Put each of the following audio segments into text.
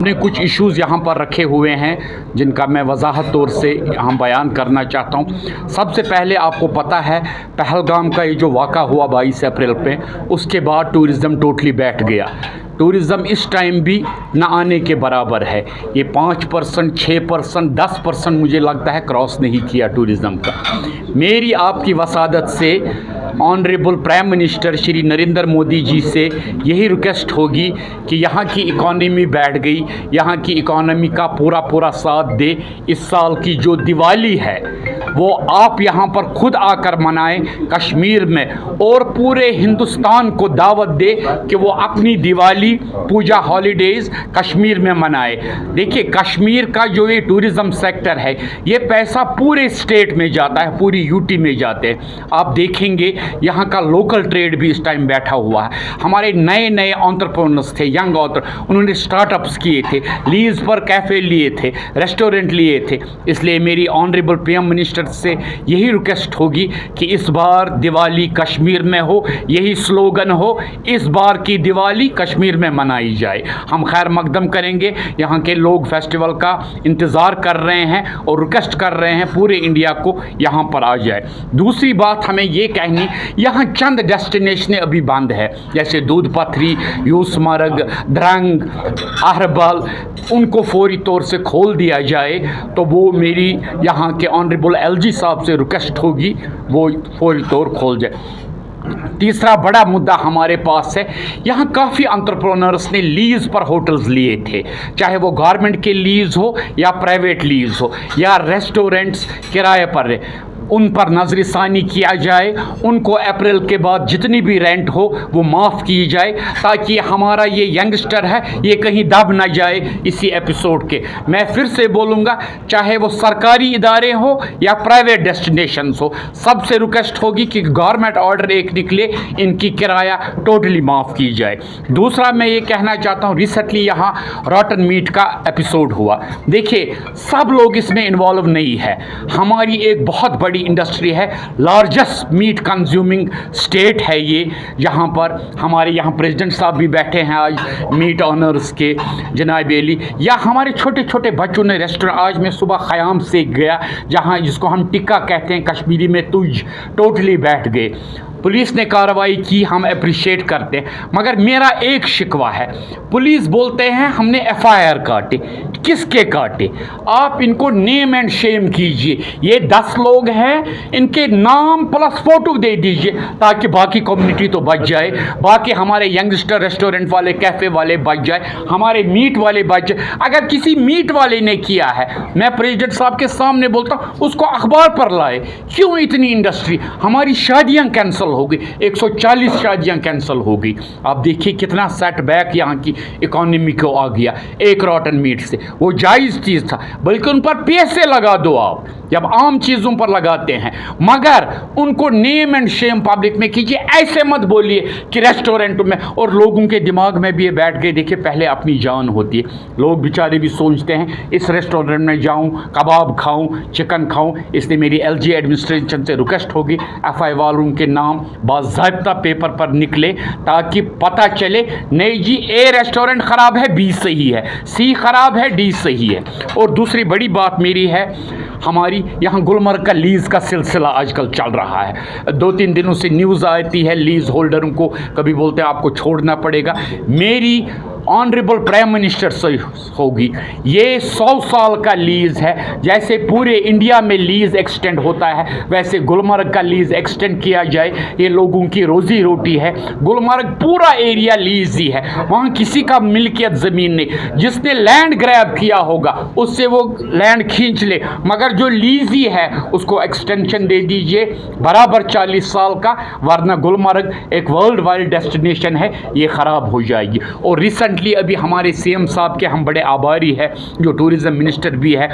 हमने कुछ इश्यूज़ यहाँ पर रखे हुए हैं जिनका मैं वजाहत तौर से यहाँ बयान करना चाहता हूँ। सबसे पहले आपको पता है पहलगाम का ये जो वाक़ा हुआ 22 अप्रैल पे, उसके बाद टूरिज़्म टोटली बैठ गया। टूरिज़्म इस टाइम भी न आने के बराबर है। ये 5%, 6%, 10% मुझे लगता है क्रॉस नहीं किया टूरिज़्म का। मेरी आपकी वसादत से honourable prime minister Shri Narendra Modi ji से यही रिक्वेस्ट होगी कि यहाँ की इकॉनमी बैठ गई, यहाँ की इकॉनमी का पूरा साथ दे। इस साल की जो दिवाली है वो आप यहाँ पर खुद आकर मनाएं कश्मीर में, और पूरे हिंदुस्तान को दावत दे कि वो अपनी दिवाली पूजा हॉलीडेज़ कश्मीर में मनाए। देखिए कश्मीर का जो ये टूरिज़्म सेक्टर है, ये पैसा पूरे स्टेट में जाता है, पूरी यूटी में जाते हैं। आप देखेंगे यहाँ का लोकल ट्रेड भी इस टाइम बैठा हुआ है। हमारे नए नए एंटरप्रेन्योर्स थे, यंग उन्होंने स्टार्टअप्स किए थे, लीज पर कैफ़े लिए थे, रेस्टोरेंट लिए थे। इसलिए मेरी ऑनरेबल पीएम मिनिस्टर से यही रिक्वेस्ट होगी कि इस बार दिवाली कश्मीर में हो, यही स्लोगन हो, इस बार की दिवाली कश्मीर में मनाई जाए। हम खैर मकदम करेंगे, यहाँ के लोग फेस्टिवल का इंतज़ार कर रहे हैं और रिक्वेस्ट कर रहे हैं पूरे इंडिया को यहाँ पर आ जाए। दूसरी बात हमें ये कहनी, यहाँ चंद डेस्टिनेशनें अभी बंद है, जैसे दूध पथरी, यूसमर्ग, द्रंग, अहरबल, उनको फौरी तौर से खोल दिया जाए तो वो मेरी यहाँ के ऑनरेबल एलजी साहब से रिक्वेस्ट होगी वो फौरी तौर खोल जाए। तीसरा बड़ा मुद्दा हमारे पास है, यहाँ काफ़ी एंटरप्रेन्योर्स ने लीज़ पर होटल्स लिए थे, चाहे वो गवर्नमेंट के लीज़ हो या प्राइवेट लीज़ हो या रेस्टोरेंट्स किराए पर, उन पर नज़रसानी किया जाए। उनको अप्रैल के बाद जितनी भी रेंट हो वो माफ़ की जाए, ताकि हमारा ये यंगस्टर है ये कहीं दब ना जाए इसी एपिसोड के। मैं फिर से बोलूँगा, चाहे वो सरकारी इदारे हो या प्राइवेट डेस्टिनेशंस हो, सबसे रिक्वेस्ट होगी कि गवर्नमेंट ऑर्डर एक निकले, इनकी किराया टोटली माफ़ की जाए। दूसरा मैं ये कहना चाहता हूँ, रिसेंटली यहाँ रॉटन मीट का एपिसोड हुआ। देखिए सब लोग इसमें इन्वॉल्व नहीं है। हमारी एक बहुत बड़ी इंडस्ट्री है, लार्जेस्ट मीट कंज्यूमिंग स्टेट है ये, जहाँ पर हमारे यहाँ प्रेसिडेंट साहब भी बैठे हैं आज मीट ऑनर्स के, जनाब अली, या हमारे छोटे छोटे बच्चों ने रेस्टोरेंट, आज मैं सुबह ख़याम से गया जहाँ जिसको हम टिक्का कहते हैं कश्मीरी में, तुझ, टोटली बैठ गए। पुलिस ने कार्रवाई की, हम अप्रिशिएट करते हैं, मगर मेरा एक शिकवा है, पुलिस बोलते हैं हमने एफआईआर काटे। किसके काटे? आप इनको नेम एंड शेम कीजिए। ये 10 लोग हैं, इनके नाम प्लस फ़ोटो दे दीजिए ताकि बाकी कम्युनिटी तो बच जाए, बाकी हमारे यंगस्टर रेस्टोरेंट वाले, कैफ़े वाले बच जाए, हमारे मीट वाले बच जाए। अगर किसी मीट वाले ने किया है, मैं प्रेसिडेंट साहब के सामने बोलता हूँ उसको अखबार पर लाए। क्यों इतनी इंडस्ट्री? हमारी शादियाँ कैंसिल हो गई, 140 शादियाँ कैंसिल हो गई। आप देखिए कितना सेटबैक यहाँ की इकॉनमी को आ गया एक रॉटन मीट से। वो जायज़ चीज़ था, बल्कि उन पर पैसे लगा दो आप, जब आम चीज़ों पर लगाते हैं, मगर उनको नेम एंड शेम पब्लिक में कीजिए। ऐसे मत बोलिए कि रेस्टोरेंट में, और लोगों के दिमाग में भी ये बैठ गए। देखिए पहले अपनी जान होती है, लोग बेचारे भी सोचते हैं इस रेस्टोरेंट में जाऊं, कबाब खाऊं, चिकन खाऊं। इसलिए मेरी एलजी एडमिनिस्ट्रेशन से रिक्वेस्ट होगी एफआई वालों के नाम बाज़ाब्ता पेपर पर निकले, ताकि पता चले नहीं जी ए रेस्टोरेंट ख़राब है, बी सही है, सी ख़राब है, डी सही है। और दूसरी बड़ी बात मेरी है, हमारी यहाँ गुलमर्ग का लीज़ का सिलसिला आजकल चल रहा है। 2-3 दिनों से न्यूज़ आती है लीज़ होल्डरों को कभी बोलते हैं आपको छोड़ना पड़ेगा। मेरी ऑनरेबल प्राइम मिनिस्टर से होगी, ये 100 साल का लीज़ है। जैसे पूरे इंडिया में लीज़ एक्सटेंड होता है, वैसे गुलमर्ग का लीज़ एक्सटेंड किया जाए। ये लोगों की रोज़ी रोटी है। गुलमर्ग पूरा एरिया लीज़ ही है, वहाँ किसी का मिल्कियत ज़मीन नहीं। जिसने लैंड ग्रैब किया होगा उससे वो लैंड खींच ले, मगर जो लीज़ी है उसको एक्सटेंशन दे दीजिए बराबर 40 साल का, वरना गुलमर्ग एक वर्ल्ड वाइड डेस्टिनेशन है, ये ख़राब हो जाएगी। और रिसेंटली अभी हमारे सीएम साहब के हम बड़े आभारी हैं, जो टूरिज़्म मिनिस्टर भी है,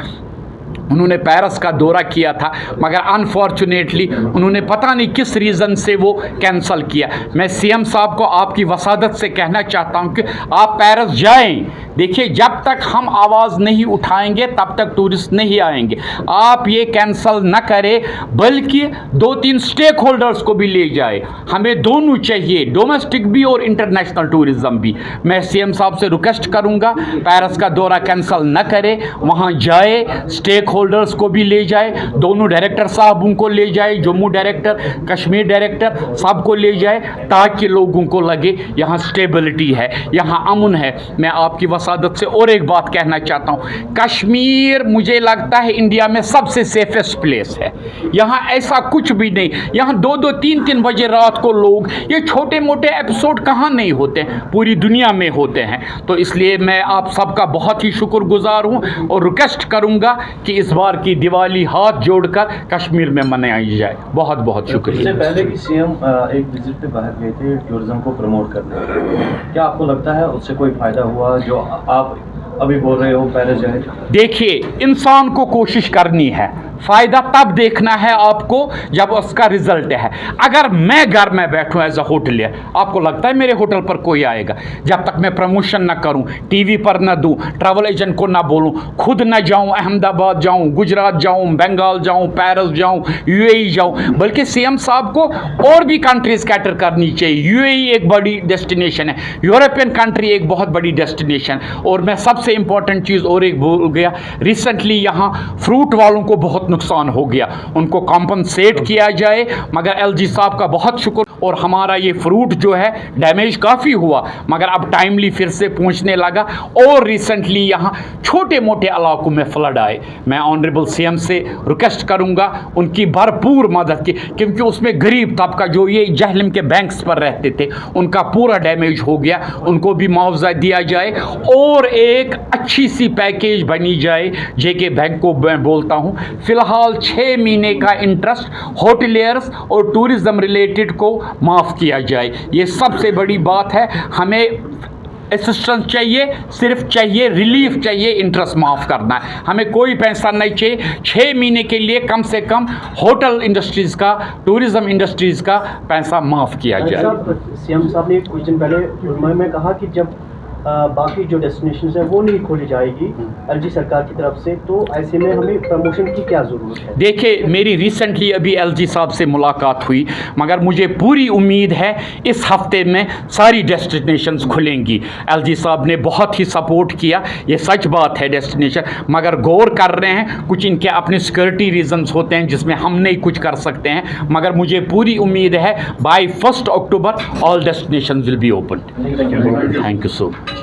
उन्होंने पेरिस का दौरा किया था, मगर अनफॉर्चुनेटली उन्होंने पता नहीं किस रीज़न से वो कैंसिल किया। मैं सीएम साहब को आपकी वसादत से कहना चाहता हूं कि आप पेरिस जाएं, देखिए, जब तक हम आवाज़ नहीं उठाएंगे तब तक टूरिस्ट नहीं आएंगे। आप ये कैंसल न करें, बल्कि 2-3 स्टेक होल्डर्स को भी ले जाए। हमें दोनों चाहिए, डोमेस्टिक भी और इंटरनेशनल टूरिज़्म भी। मैं सीएम साहब से रिक्वेस्ट करूंगा, पेरिस का दौरा कैंसल न करें, वहाँ जाए, स्टेक होल्डर्स को भी ले जाए, दोनों डायरेक्टर साहब उनको ले जाए, जम्मू डायरेक्टर, कश्मीर डायरेक्टर, सबको ले जाए, ताकि लोगों को लगे यहाँ स्टेबिलिटी है, यहाँ अमन है। मैं आपकी वसादत से और एक बात कहना चाहता हूँ, कश्मीर मुझे लगता है इंडिया में सबसे सेफेस्ट प्लेस है। यहाँ ऐसा कुछ भी नहीं, यहाँ 2-2, 3-3 बजे रात को लोग, ये छोटे मोटे एपिसोड कहाँ नहीं होते, पूरी दुनिया में होते हैं। तो इसलिए मैं आप सबका बहुत ही शुक्रगुजार हूँ और रिक्वेस्ट करूँगा कि इस बार की दिवाली हाथ जोड़कर कश्मीर में मनाई जाए। बहुत बहुत शुक्रिया। इससे पहले कि सीएम एक विजिट पे बाहर गए थे टूरिज्म को प्रमोट करने, क्या आपको लगता है उससे कोई फ़ायदा हुआ जो आप अभी बोल रहे हो पेरिस जाए? देखिए, इंसान को कोशिश करनी है, फ़ायदा तब देखना है आपको जब उसका रिजल्ट है। अगर मैं घर में बैठूं एज अ होटलियर, आपको लगता है मेरे होटल पर कोई आएगा? जब तक मैं प्रमोशन ना करूं, टीवी पर ना दूं, ट्रैवल एजेंट को ना बोलूं, खुद ना जाऊं, अहमदाबाद जाऊं, गुजरात जाऊं, बंगाल जाऊं, पेरिस जाऊं, यूएई जाऊं, बल्कि सीएम साहब को और भी कंट्रीज कैटर करनी चाहिए। यूएई एक बड़ी डेस्टिनेशन है, यूरोपियन कंट्री एक बहुत बड़ी डेस्टिनेशन। और मैं सबसे इंपॉर्टेंट चीज़ और एक भूल गया, रिसेंटली यहाँ फ्रूट वालों को बहुत नुकसान हो गया, उनको कॉम्पनसेट किया जाए। मगर एलजी साहब का बहुत शुक्र, और हमारा ये फ्रूट जो है डैमेज काफ़ी हुआ, मगर अब टाइमली फिर से पहुंचने लगा। और रिसेंटली यहाँ छोटे मोटे इलाकों में फ्लड आए। मैं ऑनरेबल सीएम से रिक्वेस्ट करूंगा उनकी भरपूर मदद की, क्योंकि उसमें गरीब तबका जो ये जहलम के बैंक्स पर रहते थे उनका पूरा डैमेज हो गया, उनको भी मुआवजा दिया जाए और एक अच्छी सी पैकेज बनी जाए। जेके बैंक को मैं बोलता हूँ, फिलहाल 6 महीने का इंटरेस्ट होटलियर्स और टूरिज्म रिलेटेड को माफ़ किया जाए। ये सबसे बड़ी बात है। हमें असिस्टेंस चाहिए, सिर्फ चाहिए रिलीफ चाहिए, इंटरेस्ट माफ़ करना है, हमें कोई पैसा नहीं चाहिए। 6 महीने के लिए कम से कम होटल इंडस्ट्रीज़ का, टूरिज्म इंडस्ट्रीज़ का पैसा माफ़ किया जाए। सीएम साहब ने कुछ दिन पहले में कहा कि जब बाकी जो डेस्टिनेशंस हैं वो नहीं खोली जाएगी एलजी सरकार की तरफ से, तो ऐसे में हमें प्रमोशन की क्या ज़रूरत है? देखिए, मेरी रिसेंटली अभी एलजी साहब से मुलाकात हुई, मगर मुझे पूरी उम्मीद है इस हफ्ते में सारी डेस्टिनेशंस खुलेंगी। एलजी साहब ने बहुत ही सपोर्ट किया, ये सच बात है डेस्टिनेशन, मगर गौर कर रहे हैं, कुछ इनके अपने सिक्योरिटी रीजंस होते हैं जिसमें हम नहीं कुछ कर सकते हैं। मगर मुझे पूरी उम्मीद है by 1 October all destinations will be open. Thank you so much.